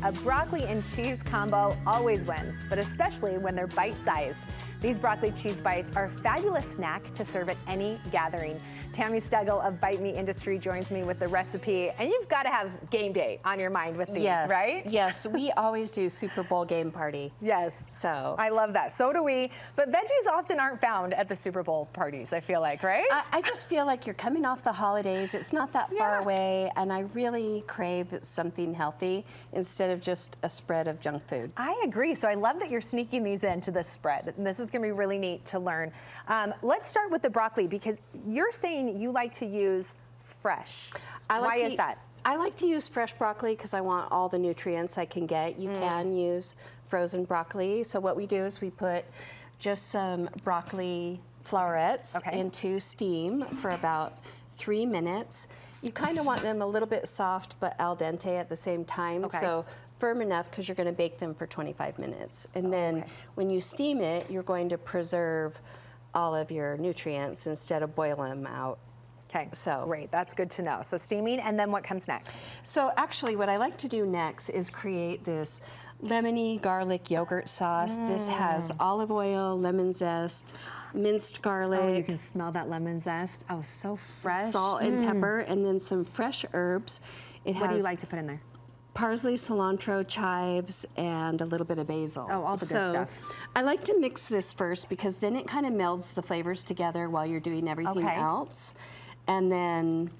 A broccoli and cheese combo always wins, but especially when they're bite-sized. These broccoli cheese bites are a fabulous snack to serve at any gathering. Tami Steggell of Bite Me Industry joins me with the recipe, and you've got to have game day on your mind with these, right? Yes, we always do Super Bowl game party. Yes. So I love that. So do we. But veggies often aren't found at the Super Bowl parties, I feel like, right? I just feel like you're coming off the holidays. It's not that far away, and I really crave something healthy instead of just a spread of junk food. I agree. So I love that you're sneaking these into the spread. And this is going to be really neat to learn. Let's start with the broccoli, because you're saying you like to use fresh. Why is that? I like to use fresh broccoli because I want all the nutrients I can get. You can use frozen broccoli. So what we do is we put just some broccoli florets into steam for about 3 minutes. You kind of want them a little bit soft but al dente at the same time. So firm enough because you're going to bake them for 25 minutes. And then when you steam it, you're going to preserve all of your nutrients instead of boiling them out. Okay, so great, that's good to know. So steaming, and then what comes next? So actually what I like to do next is create this lemony garlic yogurt sauce. This has olive oil, lemon zest, minced garlic. Oh, you can smell that lemon zest. Oh, so fresh. Salt and pepper, and then some fresh herbs. What do you like to put in there? Parsley, cilantro, chives, and a little bit of basil. Oh, all the good stuff. I like to mix this first because then it kind of melds the flavors together while you're doing everything else. And then...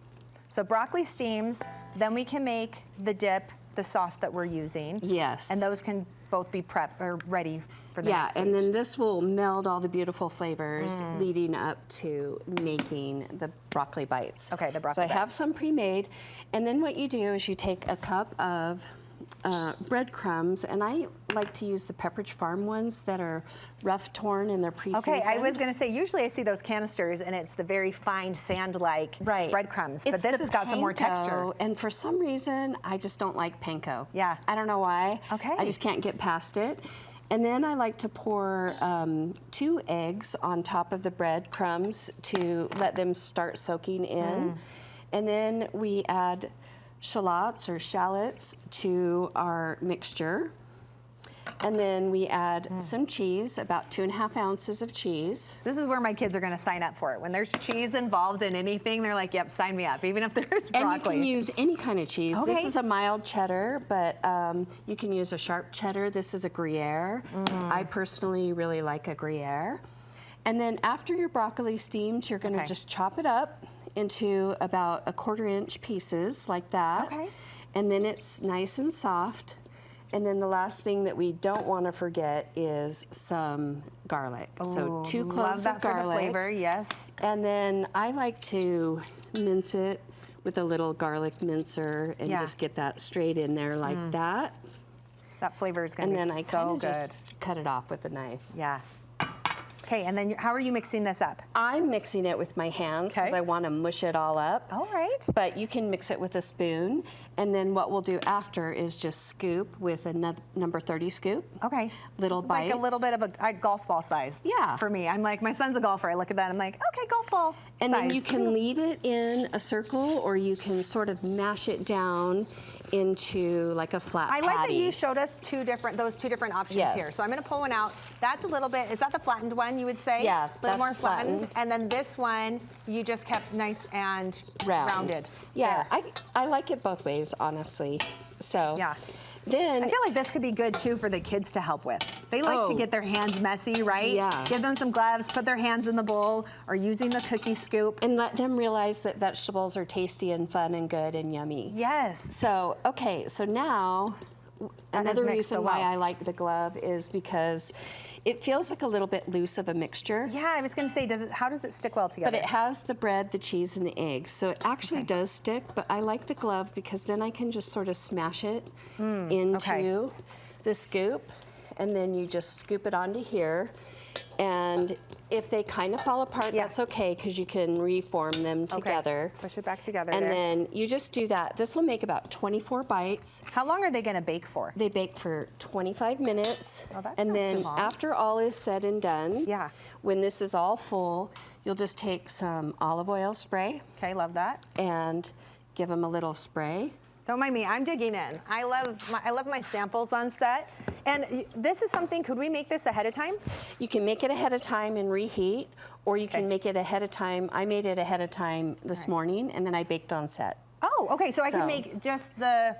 So broccoli steams, then we can make the dip, the sauce that we're using. Yes. And those can both be prepped or ready for the next stage. And then this will meld all the beautiful flavors leading up to making the broccoli bites. Okay, the broccoli bites. So I have some pre-made, and then what you do is you take a cup of breadcrumbs, and I like to use the Pepperidge Farm ones that are rough torn and they're pre-seasoned. Okay, I was going to say, usually I see those canisters and it's the very fine sand-like breadcrumbs, but this has got some more texture. And for some reason, I just don't like panko. Yeah. I don't know why. Okay. I just can't get past it. And then I like to pour 2 eggs on top of the breadcrumbs to let them start soaking in. And then we add shallots to our mixture. And then we add some cheese, about 2.5 ounces of cheese. This is where my kids are going to sign up for it. When there's cheese involved in anything, they're like, yep, sign me up, even if there's broccoli. And you can use any kind of cheese. This is a mild cheddar, but you can use a sharp cheddar. This is a Gruyere. I personally really like a Gruyere. And then after your broccoli steamed, you're going to just chop it up into about 1/4 inch pieces like that. Okay. And then it's nice and soft. And then the last thing that we don't want to forget is some garlic. So 2 cloves of garlic. For the flavor, yes. And then I like to mince it with a little garlic mincer and just get that straight in there like that. That flavor is going to be so good. And then I kind of just cut it off with a knife. Yeah. Okay, and then how are you mixing this up? I'm mixing it with my hands because I want to mush it all up. All right. But you can mix it with a spoon, and then what we'll do after is just scoop with a number 30 scoop. Okay. Little bites. Like a little bit of a golf ball size. Yeah. For me, I'm like, my son's a golfer. I look at that, I'm like, okay, golf ball And size. then you can leave it in a circle, or you can sort of mash it down into like a flat patty. I like that you showed us those two different options here. So I'm going to pull one out. That's a little bit, is that the flattened one you would say? Yeah, a little more that's flattened. And then this one, you just kept nice and rounded. Yeah, I like it both ways, honestly. So then I feel like this could be good too for the kids to help with. They like to get their hands messy, right? Yeah. Give them some gloves, put their hands in the bowl, or using the cookie scoop. And let them realize that vegetables are tasty and fun and good and yummy. Yes. So, okay, so now another reason why I like the glove is because it feels like a little bit loose of a mixture. Yeah, I was going to say, how does it stick well together? But it has the bread, the cheese, and the eggs, so it actually does stick, but I like the glove because then I can just sort of smash it into the scoop, and then you just scoop it onto here. And if they kind of fall apart, that's okay, because you can reform them together. Push it back together and then you just do that. This will make about 24 bites. How long are they going to bake for? They bake for 25 minutes. Oh, that's and not then too long. after all is said and done, Yeah. when this is all full, you'll just take some olive oil spray Okay, love that. and give them a little spray. Don't mind me, I'm digging in. I love my samples on set. And this is something, could we make this ahead of time? You can make it ahead of time and reheat, or you can make it ahead of time. I made it ahead of time this morning, and then I baked on set. Oh, okay, so I can make just the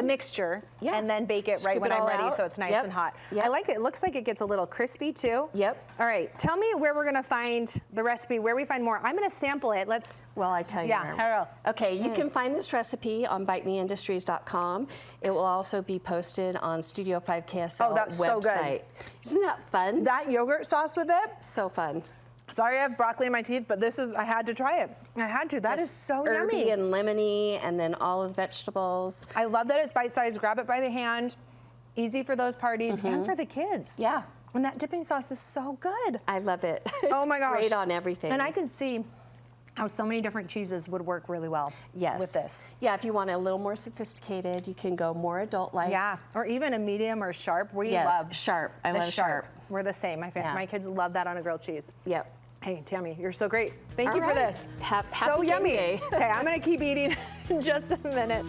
mixture and then bake it right when I'm ready so it's nice and hot. I like it. It looks like it gets a little crispy too. Yep. All right, tell me where we're gonna find the recipe, where we find more. I'm gonna sample it. Well, I tell you where. Harold. Okay, you can find this recipe on bitemeindustries.com. It will also be posted on Studio 5KSL that's website. so good. Isn't that fun? That yogurt sauce with it? So fun. Sorry I have broccoli in my teeth, but I had to try it. I had to. That is so herby yummy. and lemony, and then all of the vegetables. I love that it's bite-sized. Grab it by the hand. Easy for those parties and for the kids. Yeah. And that dipping sauce is so good. I love it. Oh my gosh. Great on everything. And I can see how so many different cheeses would work really well with this. Yeah, if you want a little more sophisticated, you can go more adult-like. Yeah, or even a medium or sharp. We Yes, love sharp. I love sharp. We're the same. My kids love that on a grilled cheese. Yep. Hey, Tami, you're so great. Thank you for right. this. Happy so yummy. day. Okay, I'm gonna keep eating in just a minute.